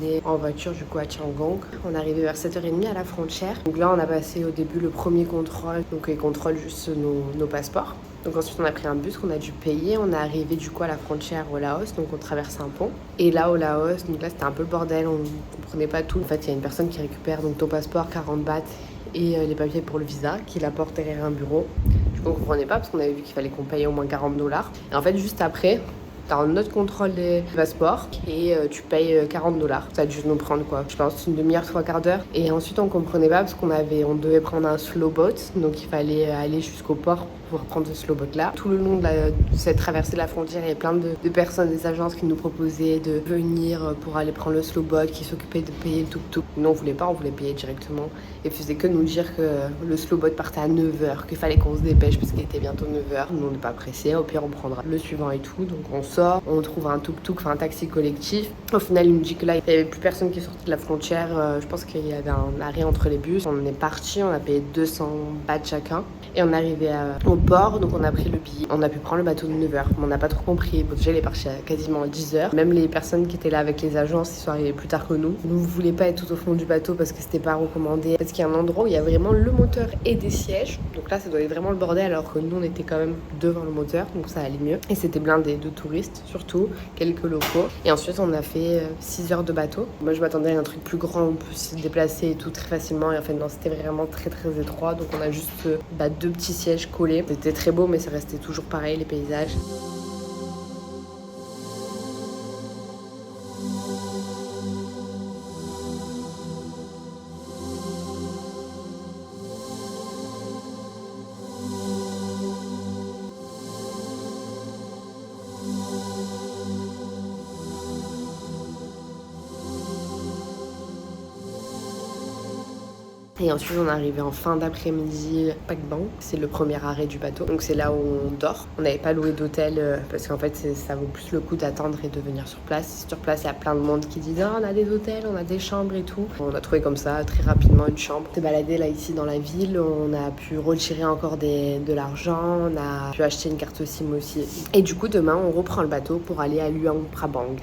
est en voiture du coup à Tiangong. On est arrivé vers 7h30 à la frontière. Donc là on a passé au début le premier contrôle, donc ils contrôlent juste nos passeports. Donc ensuite on a pris un bus qu'on a dû payer, on est arrivé du coup à la frontière au Laos, donc on traverse un pont. Et là au Laos, donc là c'était un peu le bordel, on comprenait pas tout. En fait il y a une personne qui récupère donc ton passeport, 40 bahts et les papiers pour le visa, qui l'apporte derrière un bureau. Du coup on comprenait pas parce qu'on avait vu qu'il fallait qu'on paye au moins 40 $. Et en fait juste après, t'as un autre contrôle des passeports et tu payes 40 $. Ça a dû nous prendre quoi, je pense une demi-heure, 3/4 d'heure. Et ensuite on comprenait pas parce on devait prendre un slow boat, donc il fallait aller jusqu'au port pour prendre ce slow boat là. Tout le long de cette traversée de la frontière, il y avait plein de personnes, des agences qui nous proposaient de venir pour aller prendre le slow boat, qui s'occupaient de payer le tuk-tuk. Nous on voulait pas, on voulait payer directement et faisait que nous dire que le slow boat partait à 9h, qu'il fallait qu'on se dépêche parce qu'il était bientôt 9h. Nous on n'est pas pressés, au pire on prendra le suivant et tout. Donc on sort, on trouve un tuk-tuk, enfin un taxi collectif. Au final il nous dit que là il n'y avait plus personne qui sortait de la frontière, je pense qu'il y avait un arrêt entre les bus. On est parti, on a payé 200 bahts chacun et on est arrivé au port, donc on a pris le billet. On a pu prendre le bateau de 9h, mais on n'a pas trop compris. Bon, déjà il est parti à quasiment 10h. Même les personnes qui étaient là avec les agences, ils sont arrivés plus tard que nous. Nous ne voulions pas être tout au fond du bateau parce que c'était pas recommandé. Parce qu'il y a un endroit où il y a vraiment le moteur et des sièges. Donc là ça doit être vraiment le bordel alors que nous on était quand même devant le moteur, donc ça allait mieux. Et c'était blindé de touristes surtout, quelques locaux. Et ensuite on a fait 6 heures de bateau. Moi je m'attendais à un truc plus grand, on peut se déplacer et tout très facilement. Et en fait non, c'était vraiment très très étroit. Donc on a juste 2 petits sièges collés. C'était très beau mais ça restait toujours pareil les paysages. Et ensuite, on est arrivé en fin d'après-midi, Pac Bang. C'est le premier arrêt du bateau. Donc, c'est là où on dort. On n'avait pas loué d'hôtel parce qu'en fait, ça vaut plus le coup d'attendre et de venir sur place. Sur place, il y a plein de monde qui disent on a des hôtels, on a des chambres et tout. On a trouvé comme ça très rapidement une chambre. On s'est baladé là, ici, dans la ville. On a pu retirer encore de l'argent. On a pu acheter une carte SIM aussi. Et du coup, demain, on reprend le bateau pour aller à Luang Prabang.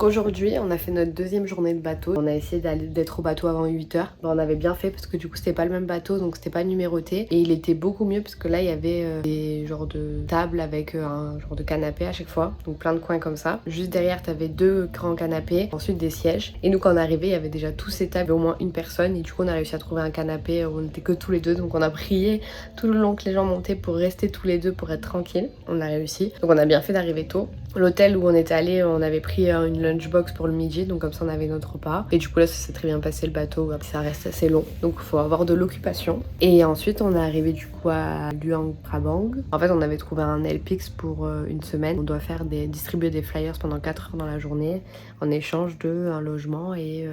Aujourd'hui, on a fait notre deuxième journée de bateau. On a essayé d'être au bateau avant 8h. On avait bien fait parce que du coup, c'était pas le même bateau, donc c'était pas numéroté. Et il était beaucoup mieux parce que là, il y avait des genres de tables avec un genre de canapé à chaque fois. Donc plein de coins comme ça. Juste derrière, t'avais 2 grands canapés, ensuite des sièges. Et nous, quand on est arrivé, il y avait déjà tous ces tables, au moins une personne. Et du coup, on a réussi à trouver un canapé où on était que tous les deux. Donc on a prié tout le long que les gens montaient pour rester tous les deux, pour être tranquille. On a réussi. Donc on a bien fait d'arriver tôt. L'hôtel où on était allé, on avait pris une lunchbox pour le midi, donc comme ça on avait notre repas. Et du coup là ça s'est très bien passé le bateau, ça reste assez long, donc il faut avoir de l'occupation. Et ensuite on est arrivé du coup à Luang Prabang. En fait on avait trouvé un LPX pour une semaine. On doit distribuer des flyers pendant 4 heures dans la journée en échange d'un logement et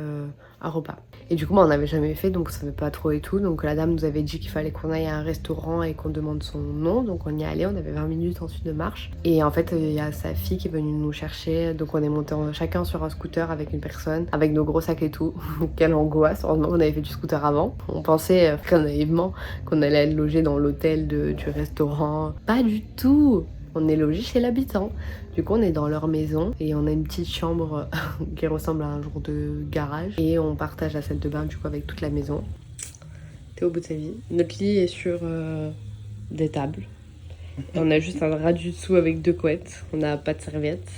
un repas. Et du coup on n'avait jamais fait, donc ça savait pas trop et tout. Donc la dame nous avait dit qu'il fallait qu'on aille à un restaurant et qu'on demande son nom. Donc on y est allé, on avait 20 minutes ensuite de marche. Et en fait il y a sa fille qui est venue nous chercher. Donc on est monté chacun sur un scooter avec une personne, avec nos gros sacs et tout. Quelle angoisse, heureusement on avait fait du scooter avant. On pensait très naïvement qu'on allait être logé dans l'hôtel du restaurant. Pas du tout. On est logé chez l'habitant. Du coup, on est dans leur maison et on a une petite chambre qui ressemble à un genre de garage. Et on partage la salle de bain du coup avec toute la maison. T'es au bout de sa vie. Notre lit est sur des tables. Et on a juste un drap du dessous avec 2 couettes. On n'a pas de serviette.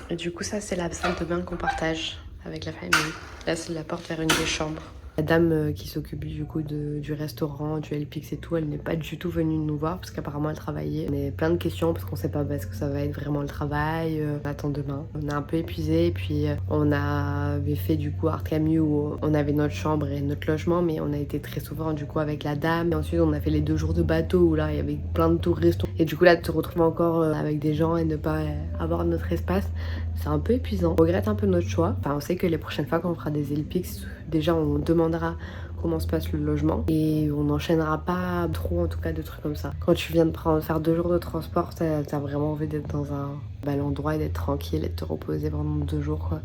Et du coup, ça c'est la salle de bain qu'on partage avec la famille. Là, c'est la porte vers une des chambres. La dame qui s'occupe du coup du restaurant, du LPX et tout, elle n'est pas du tout venue nous voir parce qu'apparemment elle travaillait. On a plein de questions parce qu'on sait pas est-ce que ça va être vraiment le travail. On attend demain. On est un peu épuisé et puis on avait fait du coup Art Camus où on avait notre chambre et notre logement, mais on a été très souvent du coup avec la dame. Et ensuite on a fait les 2 jours de bateau où là il y avait plein de touristes. Et du coup là de te retrouver encore avec des gens et ne pas avoir notre espace, c'est un peu épuisant. On regrette un peu notre choix. Enfin on sait que les prochaines fois qu'on fera des LPX, déjà on demandera comment se passe le logement et on n'enchaînera pas trop en tout cas de trucs comme ça. Quand tu viens de faire 2 jours de transport, t'as vraiment envie d'être dans un bel endroit et d'être tranquille et de te reposer pendant 2 jours quoi.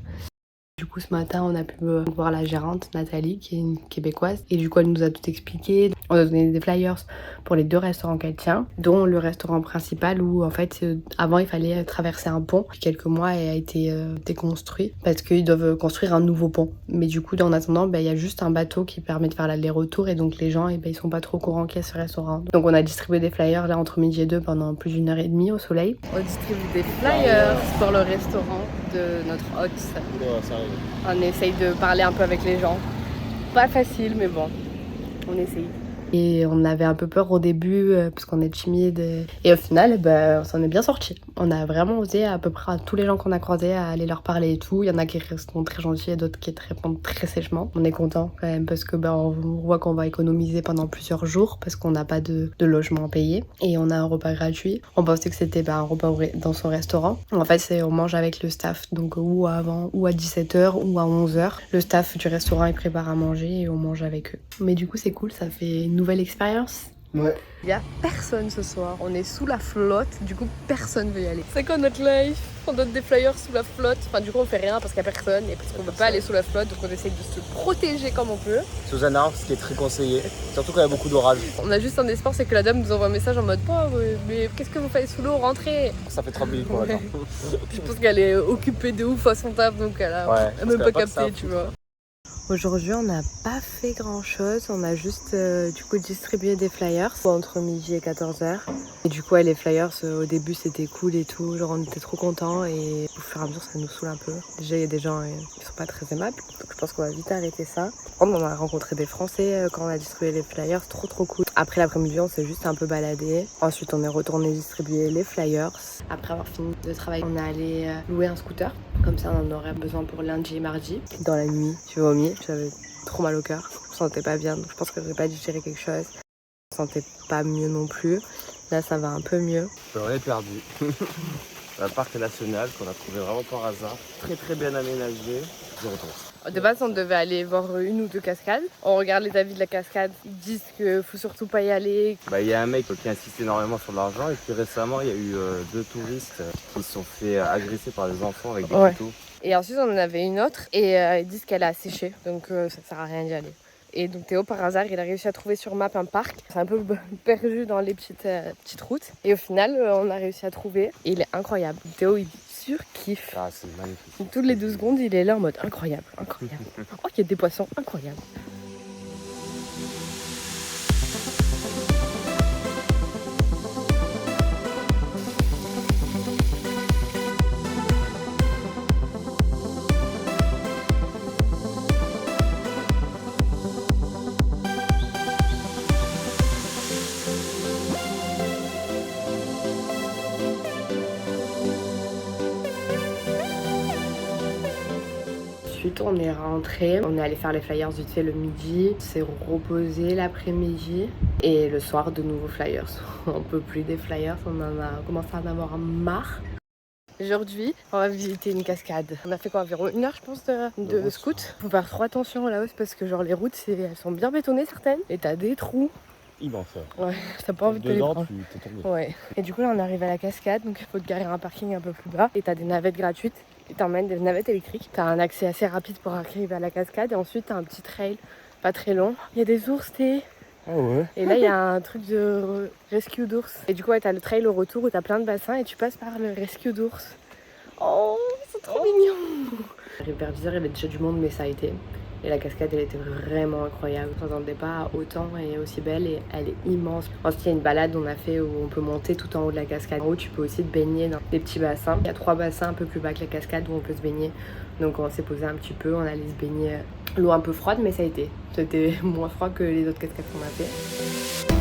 Du coup ce matin on a pu voir la gérante Nathalie qui est une québécoise et du coup elle nous a tout expliqué. On a donné des flyers pour les 2 restaurants qu'elle tient, dont le restaurant principal où en fait avant il fallait traverser un pont qui quelques mois a été déconstruit parce qu'ils doivent construire un nouveau pont. Mais du coup en attendant il y a juste un bateau qui permet de faire l'aller-retour et donc les gens ils sont pas trop au courant qu'il y a ce restaurant. Donc on a distribué des flyers là entre midi et 2 pendant plus d'1h30 au soleil. On distribue des flyers pour le restaurant de notre hôte. On essaye de parler un peu avec les gens. Pas facile mais bon, on essaye. Et on avait un peu peur au début parce qu'on est timide et au final on s'en est bien sorti. On a vraiment osé à peu près à tous les gens qu'on a croisés à aller leur parler et tout. Il y en a qui restent très gentils et d'autres qui répondent très sèchement. On est content quand même parce que on voit qu'on va économiser pendant plusieurs jours parce qu'on n'a pas de logement payé et on a un repas gratuit. On pensait que c'était un repas dans son restaurant. En fait on mange avec le staff donc ou avant ou à 17h ou à 11h. Le staff du restaurant il prépare à manger et on mange avec eux. Mais du coup c'est cool, ça fait une nouvelle expérience. Ouais. Il y a personne ce soir, on est sous la flotte, du coup personne veut y aller. C'est quoi notre life? On donne des flyers sous la flotte, enfin du coup on fait rien parce qu'il y a personne et parce qu'on veut pas aller sous la flotte donc on essaye de se protéger comme on peut. Sous un arbre, ce qui est très conseillé, surtout quand il y a beaucoup d'orage. On a juste un espoir, c'est que la dame nous envoie un message en mode mais qu'est-ce que vous faites sous l'eau, rentrez. Ça fait 30 minutes qu'on attend. Je pense qu'elle est occupée de ouf à son taf donc elle a même pas capté tu vois. Aujourd'hui, on n'a pas fait grand chose, on a juste du coup distribué des flyers entre midi et 14h. Et du coup, les flyers au début c'était cool et tout, genre on était trop contents et au fur et à mesure ça nous saoule un peu. Déjà, il y a des gens qui sont pas très aimables, donc je pense qu'on va vite arrêter ça. On a rencontré des Français quand on a distribué les flyers, trop cool. Après l'après-midi, on s'est juste un peu baladé. Ensuite, on est retourné distribuer les flyers. Après avoir fini de travail, on est allé louer un scooter. Comme ça, on en aurait besoin pour lundi et mardi. Dans la nuit, j'ai vomi, j'avais trop mal au cœur. Je me sentais pas bien, donc je pense que j'aurais pas digéré quelque chose. Je me sentais pas mieux non plus. Là, ça va un peu mieux. On est perdu. Un parc national qu'on a trouvé vraiment par hasard. Très bien aménagé. Je retourne. De base, on devait aller voir 1 ou 2 cascades. On regarde les avis de la cascade. Ils disent qu'il faut surtout pas y aller. Il y a un mec qui insiste énormément sur l'argent et puis récemment, il y a eu 2 touristes qui se sont fait agresser par des enfants avec des couteaux. Et ensuite, on en avait une autre et ils disent qu'elle a séché. Donc ça sert à rien d'y aller. Et donc Théo, par hasard, il a réussi à trouver sur map un parc. C'est un peu perdu dans les petites routes. Et au final, on a réussi à trouver. Et il est incroyable. Théo, il surkiffe. Ah, c'est magnifique. Toutes les 2 secondes, il est là en mode incroyable. Oh, il y a des poissons incroyables. Ensuite, on est rentré, on est allé faire les flyers vite fait le midi, on s'est reposé l'après-midi et le soir de nouveaux flyers. On peut plus des flyers, on en a commencé à en avoir marre. Aujourd'hui, on va visiter une cascade. On a fait quoi, environ 1 heure je pense de scout. Faut faire trop attention là-haut parce que genre les routes elles sont bien bétonnées certaines et t'as des trous. Immense. Ouais, t'as pas envie de les prendre. Tu t'es tombé. Ouais. Et du coup là on arrive à la cascade, donc il faut te garer un parking un peu plus bas et t'as des navettes gratuites. Ils t'emmènent des navettes électriques. T'as un accès assez rapide pour arriver à la cascade et ensuite t'as un petit trail pas très long. Il y a des ours, Ah ouais. et là il y a un truc de rescue d'ours. Et du coup t'as le trail au retour où t'as plein de bassins et tu passes par le rescue d'ours. Oh, c'est trop mignon. Vers 10h il y avait déjà du monde mais ça a été. Et la cascade elle était vraiment incroyable. Je m'attendais pas à autant et aussi belle et elle est immense. Ensuite il y a une balade on a fait où on peut monter tout en haut de la cascade. En haut tu peux aussi te baigner dans des petits bassins. Il y a 3 bassins un peu plus bas que la cascade où on peut se baigner. Donc on s'est posé un petit peu, on allait se baigner. L'eau un peu froide mais ça a été. C'était moins froid que les autres cascades qu'on a fait.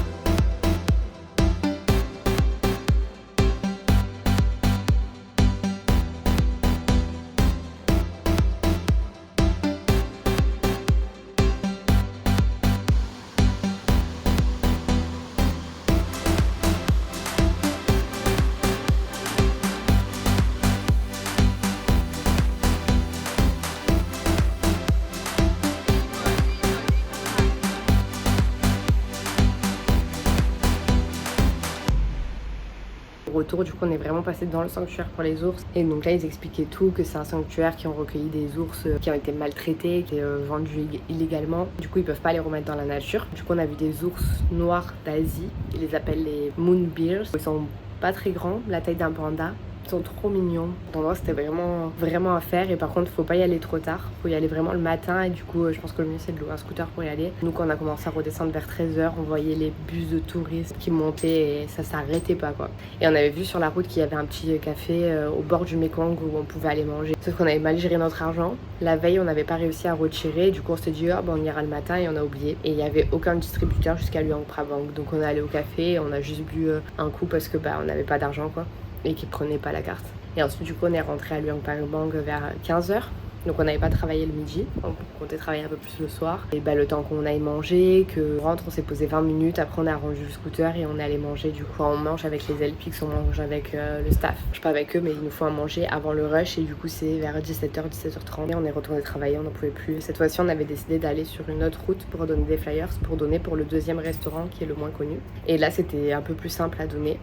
retour, du coup on est vraiment passé dans le sanctuaire pour les ours. Et donc là ils expliquaient tout, que c'est un sanctuaire qui ont recueilli des ours qui ont été maltraités, qui étaient vendus illégalement. Du coup ils peuvent pas les remettre dans la nature. Du coup on a vu des ours noirs d'Asie, ils les appellent les moon bears. Ils sont pas très grands, la taille d'un panda. Ils sont trop mignons. L'endroit c'était vraiment à faire, et par contre faut pas y aller trop tard, faut y aller vraiment le matin, et du coup je pense que le mieux c'est de louer un scooter pour y aller. Nous quand on a commencé à redescendre vers 13h, on voyait les bus de touristes qui montaient et ça s'arrêtait pas quoi. Et on avait vu sur la route qu'il y avait un petit café au bord du Mekong où on pouvait aller manger. Sauf qu'on avait mal géré notre argent. La veille on n'avait pas réussi à retirer, du coup on s'était dit oh, on ira le matin, et on a oublié. Et il y avait aucun distributeur jusqu'à Luang Prabang. Donc on est allé au café et on a juste bu un coup parce que on n'avait pas d'argent quoi, et qui prenait pas la carte. Et ensuite du coup on est rentré à Luang Prabang vers 15h. Donc on n'avait pas travaillé le midi, on comptait travailler un peu plus le soir. Et le temps qu'on aille manger, que rentre, on s'est posé 20 minutes, après on a rendu le scooter et on est allé manger. Du coup on mange avec les LPX, on mange avec le staff. Je suis pas avec eux mais il nous faut à manger avant le rush, et du coup c'est vers 17h, 17h30. Et on est retourné travailler, on n'en pouvait plus. Cette fois-ci on avait décidé d'aller sur une autre route pour donner des flyers, pour donner pour le deuxième restaurant qui est le moins connu. Et là c'était un peu plus simple à donner.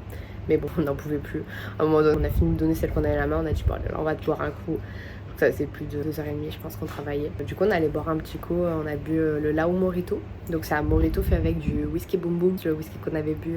Mais bon, on n'en pouvait plus. À un moment donné, on a fini de donner celle qu'on avait à la main, on a dit bon, là, on va te boire un coup. Donc ça c'est plus de 2h30 je pense qu'on travaillait. Du coup on allait boire un petit coup, on a bu le Lao Morito. Donc c'est un Morito fait avec du whisky boom boom, le whisky qu'on avait bu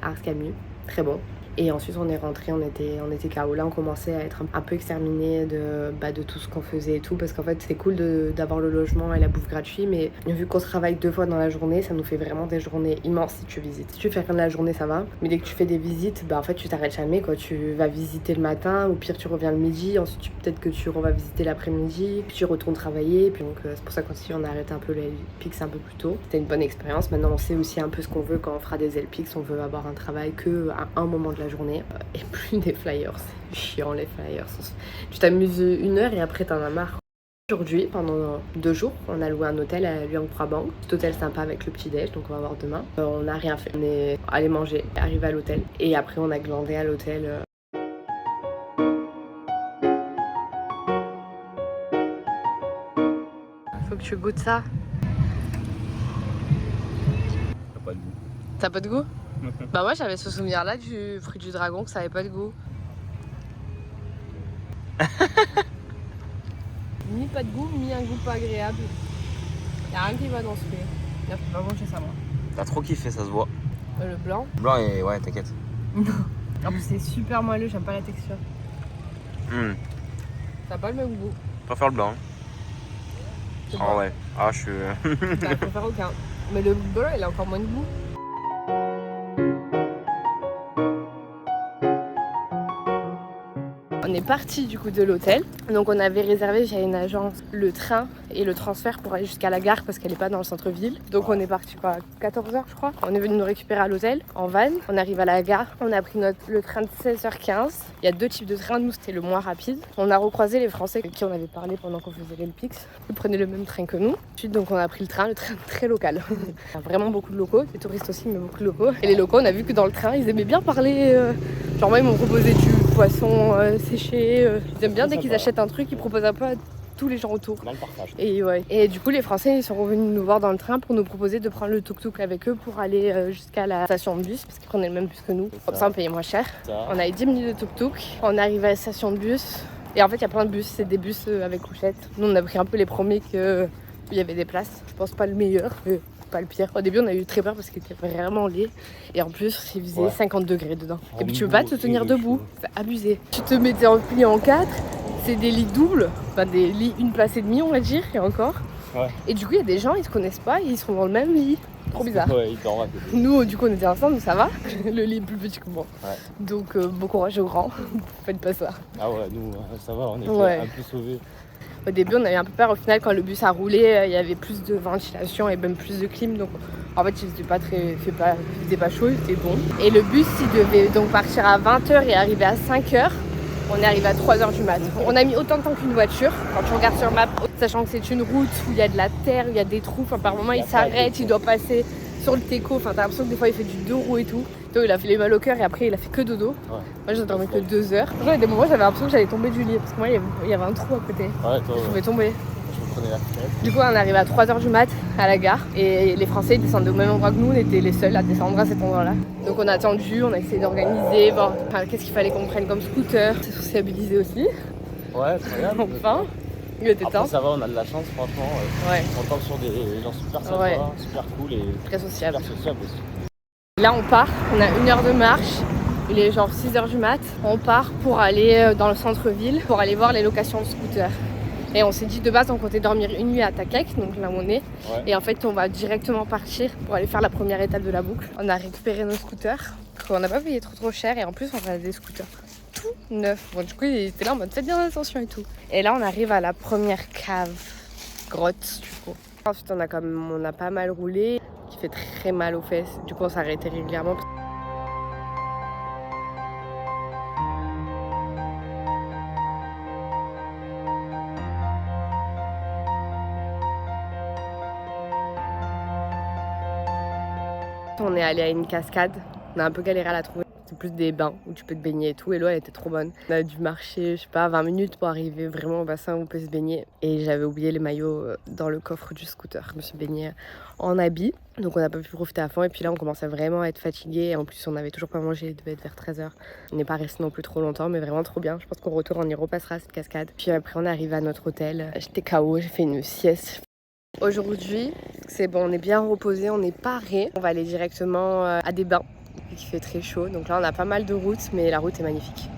à Ars Camus. Très bon. Et ensuite on est rentré, on était KO. Là on commençait à être un peu exterminé de tout ce qu'on faisait et tout, parce qu'en fait c'est cool d'avoir le logement et la bouffe gratuit, mais vu qu'on travaille 2 fois dans la journée, ça nous fait vraiment des journées immenses si tu visites. Si tu fais rien de la journée ça va, mais dès que tu fais des visites, en fait tu t'arrêtes jamais quoi. Tu vas visiter le matin, ou pire tu reviens le midi, ensuite peut-être que tu vas visiter l'après-midi, puis tu retournes travailler, puis donc c'est pour ça qu'aussi on a arrêté un peu les LPX un peu plus tôt. C'était une bonne expérience. Maintenant on sait aussi un peu ce qu'on veut quand on fera des LPX, on veut avoir un travail que à un moment de la journée et plus des flyers. C'est chiant les flyers. Tu t'amuses 1 heure et après t'en as marre. Aujourd'hui, pendant 2 jours, on a loué un hôtel à Luang Prabang. Cet hôtel sympa avec le petit déj, donc on va voir demain. On n'a rien fait, on est allé manger, arrivé à l'hôtel, et après on a glandé à l'hôtel. Faut que tu goûtes ça. T'as pas de goût. T'as pas de goût? Bah moi j'avais ce souvenir là du fruit du dragon, que ça avait pas de goût. Ni pas de goût, ni un goût pas agréable. Y'a rien qui va dans ce fruit. Je peux pas manger ça moi. T'as trop kiffé, ça se voit. Le blanc. Le blanc et ouais, t'inquiète. En plus c'est super moelleux, j'aime pas la texture. Ça a pas le même goût. Je préfère le blanc. Ah ouais. Ah je suis... Je préfère aucun. Mais le blanc il a encore moins de goût. On est parti du coup de l'hôtel. Donc on avait réservé via une agence le train et le transfert pour aller jusqu'à la gare parce qu'elle n'est pas dans le centre-ville. Donc on est parti à 14h je crois. On est venu nous récupérer à l'hôtel en van. On arrive à la gare. On a pris le train de 16h15. Il y a 2 types de trains. Nous c'était le moins rapide. On a recroisé les Français avec qui on avait parlé pendant qu'on faisait les LPX. Ils prenaient le même train que nous. Ensuite donc on a pris le train très local. Il y a vraiment beaucoup de locaux. Des touristes aussi mais beaucoup de locaux. Et les locaux on a vu que dans le train ils aimaient bien parler. Genre moi ils m'ont proposé du poisson séché. Ils aiment bien dès qu'ils achètent un truc, ils proposent un peu à tous les gens autour. Dans le partage. Et ouais. Et du coup les Français ils sont revenus nous voir dans le train pour nous proposer de prendre le tuk-tuk avec eux pour aller jusqu'à la station de bus, parce qu'ils prenaient le même bus que nous. Comme ça on payait moins cher. On avait 10 minutes de tuk-tuk, on arrive à la station de bus. Et en fait il y a plein de bus, c'est des bus avec couchettes. Nous on a pris un peu les premiers où il y avait des places. Je pense pas le meilleur, mais pas le pire. Au début on a eu très peur parce qu'il était vraiment laid, et en plus il faisait 50 degrés dedans. Et puis tu peux pas te tenir debout, c'est abusé. Tu te mettais plié en 4, c'est des lits doubles, enfin des lits 1 place et demie on va dire, et encore. Ouais. Et du coup il y a des gens, ils se connaissent pas, ils sont dans le même lit. Trop bizarre. Ouais, ils dorment à côté. Nous du coup on était ensemble, ça va. Le lit est plus petit que moi. Ouais. Donc bon courage aux grands, faites pas ça. Ah ouais, nous ça va, on était un peu sauvés. Au début, on avait un peu peur. Au final, quand le bus a roulé, il y avait plus de ventilation et même plus de clim. Donc, en fait, il faisait pas chaud, il était bon. Et le bus, il devait donc partir à 20h et arriver à 5h. On est arrivé à 3h du mat. On a mis autant de temps qu'une voiture. Quand tu regardes sur map, sachant que c'est une route où il y a de la terre, il y a des trous. Enfin, par moment, il s'arrête, il doit passer sur le téco. Enfin, t'as l'impression que des fois, il fait du 2 roues et tout. Donc, il a fait les mal au cœur et après, il a fait que dodo. Ouais. Moi, j'ai dormi que 2 heures. Il y a des moments où j'avais l'impression que j'allais tomber du lit parce que moi, il y avait un trou à côté. Ouais, toi, je pouvais tomber. prenez la fenêtre. Du coup, on arrive à 3h du mat à la gare et les Français descendent au même endroit que nous, on était les seuls à descendre à cet endroit-là. Donc on a attendu, on a essayé d'organiser, voir qu'est-ce qu'il fallait qu'on prenne comme scooter, c'est sociabiliser aussi. Ouais, incroyable. Enfin, il était Après temps. ça va, on a de la chance franchement. Ouais. On tombe sur des gens super sympas, Ouais. super cool et Très sociable. super sociables aussi. Là on part, on a 1h de marche, il est genre 6h du mat. On part pour aller dans le centre-ville, pour aller voir les locations de scooters. Et on s'est dit de base on comptait dormir une nuit à Takek, donc là où on est. Ouais. Et en fait on va directement partir pour aller faire la première étape de la boucle. On a récupéré nos scooters, qu'on n'a pas payé trop cher et en plus on a des scooters tout neufs. Bon du coup il était là en mode faites bien attention et tout. Et là on arrive à la première cave, grotte du coup. Ensuite on a pas mal roulé, qui fait très mal aux fesses. Du coup on s'arrêtait régulièrement. On est allé à une cascade, on a un peu galéré à la trouver. C'est plus des bains où tu peux te baigner et tout. Et l'eau elle était trop bonne. On a dû marcher, je sais pas, 20 minutes pour arriver vraiment au bassin où on peut se baigner. Et j'avais oublié les maillots dans le coffre du scooter. Je me suis baignée en habit, donc on n'a pas pu profiter à fond. Et puis là on commençait vraiment à être fatigué. Et en plus on avait toujours pas mangé, il devait être vers 13h. On n'est pas resté non plus trop longtemps, mais vraiment trop bien. Je pense qu'au retour on y repassera cette cascade. Puis après on est arrivé à notre hôtel. J'étais KO, j'ai fait une sieste. Aujourd'hui, c'est bon, on est bien reposé, on est paré. On va aller directement à des bains, vu qu'il fait très chaud. Donc là, on a pas mal de routes, mais la route est magnifique.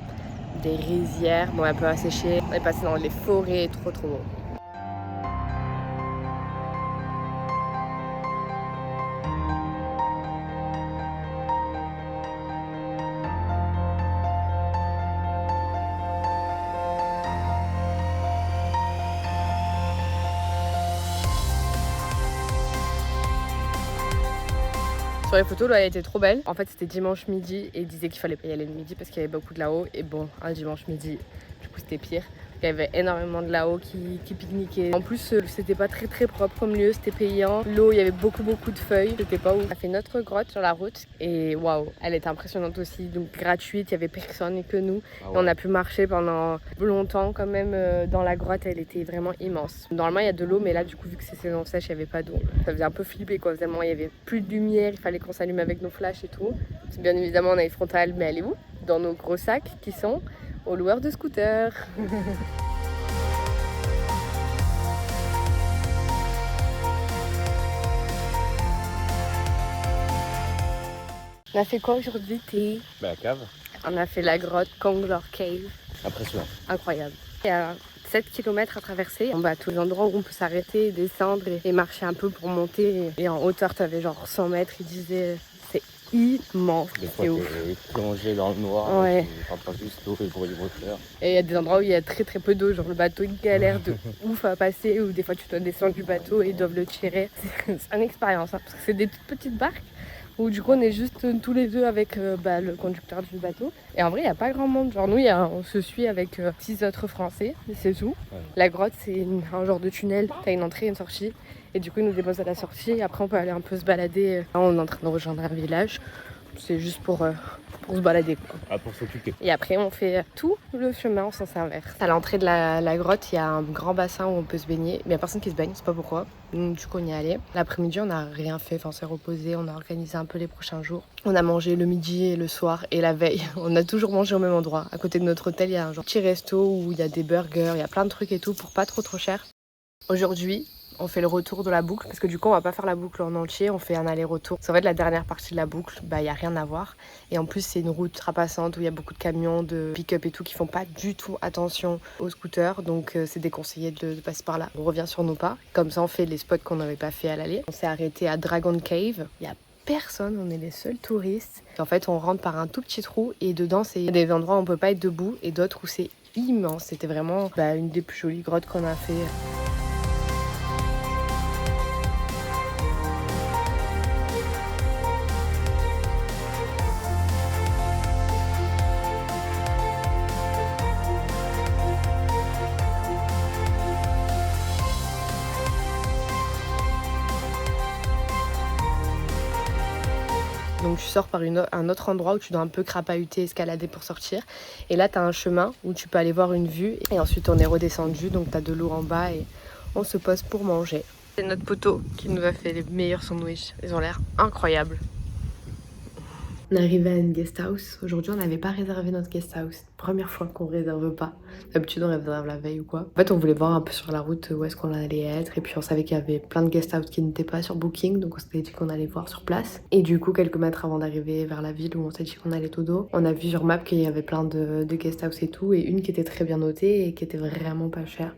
Des rizières, bon, un peu asséchées. On est passé dans les forêts, trop beau. Sur les photos, l'eau elle était trop belle. En fait, c'était dimanche midi et il disait qu'il fallait pas y aller le midi parce qu'il y avait beaucoup de là-haut. Et bon, un dimanche midi, du coup, c'était pire. Il y avait énormément de là-haut qui pique-niquaient. En plus, c'était pas très propre comme lieu, c'était payant. L'eau, il y avait beaucoup de feuilles. C'était pas ouf. On a fait notre grotte sur la route et waouh, elle était impressionnante aussi. Donc gratuite, il y avait personne que nous. Ah ouais. Et on a pu marcher pendant longtemps quand même dans la grotte. Elle était vraiment immense. Normalement, il y a de l'eau, mais là, du coup, vu que c'est saison sèche, il n'y avait pas d'eau. Ça faisait un peu flipper quoi. Vraiment, il y avait plus de lumière. Il fallait qu'on s'allume avec nos flashs et tout. Bien évidemment, on a une frontale, mais elle est où? Dans nos gros sacs qui sont aux loueurs de scooters. On a fait quoi aujourd'hui, Théo? La cave. On a fait la grotte Konglor Cave. Impressionnant. Incroyable. Il y a 7 km à traverser. On va à tous les endroits où on peut s'arrêter, descendre et marcher un peu pour monter. Et en hauteur, tu avais genre 100 mètres. Il disait c'est immense. Des fois, C'est ouf. t'es plongé dans le noir. Ouais. Tu entends juste l'eau et le bruit du moteur. Et il y a des endroits où il y a très peu d'eau, genre le bateau il galère de ouf à passer, ou des fois tu dois descendre du bateau et ils doivent le tirer. C'est une expérience, hein, parce que c'est des toutes petites barques où du coup on est juste tous les deux avec le conducteur du bateau. Et en vrai il n'y a pas grand monde, genre nous on se suit avec 6 autres Français, et c'est tout. Ouais. La grotte c'est un genre de tunnel, t'as une entrée et une sortie. Et du coup ils nous déposent à la sortie, et après on peut aller un peu se balader. Là, on est en train de rejoindre un village, c'est juste pour se balader quoi. Ah, pour s'occuper. Et après on fait tout le chemin en sens inverse. À l'entrée de la grotte, il y a un grand bassin où on peut se baigner. Mais il n'y a personne qui se baigne, c'est pas pourquoi. Donc, du coup on y est allé. L'après-midi on n'a rien fait, on s'est reposé, on a organisé un peu les prochains jours. On a mangé le midi et le soir et la veille. On a toujours mangé au même endroit. À côté de notre hôtel, il y a un genre petit resto où il y a des burgers, il y a plein de trucs et tout pour pas trop cher. Aujourd'hui, on fait le retour de la boucle parce que du coup on va pas faire la boucle en entier, on fait un aller-retour. Parce qu'en fait la dernière partie de la boucle, y a rien à voir. Et en plus c'est une route trapassante où il y a beaucoup de camions, de pick-up et tout qui font pas du tout attention aux scooters. Donc c'est déconseillé de passer par là. On revient sur nos pas. Comme ça on fait les spots qu'on n'avait pas fait à l'aller. On s'est arrêté à Dragon Cave. Il y a personne, on est les seuls touristes. En fait on rentre par un tout petit trou et dedans c'est des endroits où on peut pas être debout et d'autres où c'est immense. C'était vraiment une des plus jolies grottes qu'on a fait. Donc tu sors par un autre endroit où tu dois un peu crapahuter, escalader pour sortir. Et là tu as un chemin où tu peux aller voir une vue. Et ensuite on est redescendu, donc tu as de l'eau en bas et On se pose pour manger. C'est notre poteau qui nous a fait les meilleurs sandwichs. Ils ont l'air incroyables. On est arrivé à une guest house. Aujourd'hui, on n'avait pas réservé notre guest house. Première fois qu'on réserve pas. D'habitude, on réserve la veille ou quoi. En fait, on voulait voir un peu sur la route où est-ce qu'on allait être. Et puis, on savait qu'il y avait plein de guest house qui n'étaient pas sur Booking. Donc, on s'était dit qu'on allait voir sur place. Et du coup, quelques mètres avant d'arriver vers la ville où on s'est dit qu'on allait tout dos, on a vu sur Map qu'il y avait plein de guest house et tout. Et une qui était très bien notée et qui était vraiment pas chère.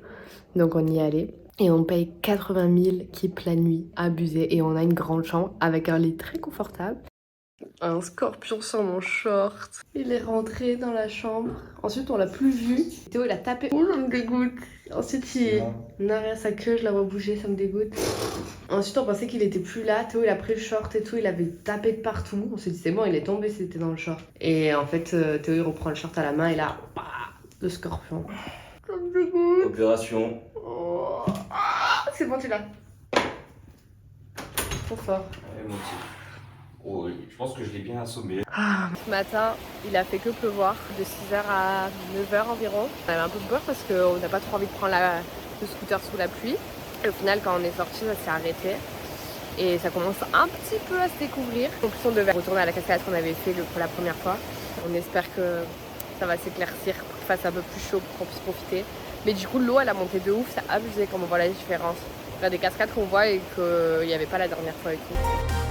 Donc, on y est allé. Et on paye 80 000 keep la nuit, abusé. Et on a une grande chambre avec un lit très confortable. Un scorpion sur mon short. Il est rentré dans la chambre. Ensuite, on l'a plus vu. Théo, il a tapé. Oh, ça me dégoûte. Ensuite, il a rien sa queue, je la vois bouger, ça me dégoûte. Ensuite, on pensait qu'il était plus là. Théo, il a pris le short et tout. Il avait tapé de partout. On s'est dit, c'est bon, il est tombé, c'était dans le short. Et en fait, Théo, il reprend le short à la main et là, bah, le scorpion. Ça me dégoûte. Opération. Oh. Ah, c'est bon, tu l'as. Trop fort. Ouais, mon petit. Oh, je pense que je l'ai bien assommé. Ce matin, il a fait que pleuvoir de 6h à 9h environ. On avait un peu peur parce qu'on n'a pas trop envie de prendre le scooter sous la pluie. Et au final, quand on est sorti, ça s'est arrêté. Et ça commence un petit peu à se découvrir. En plus, on devait retourner à la cascade qu'on avait fait pour la première fois. On espère que ça va s'éclaircir pour qu'il fasse un peu plus chaud pour qu'on puisse profiter. Mais du coup, l'eau, elle a monté de ouf. Ça a abusé comme on voit la différence. Il y a des cascades qu'on voit et qu'il n'y avait pas la dernière fois et tout.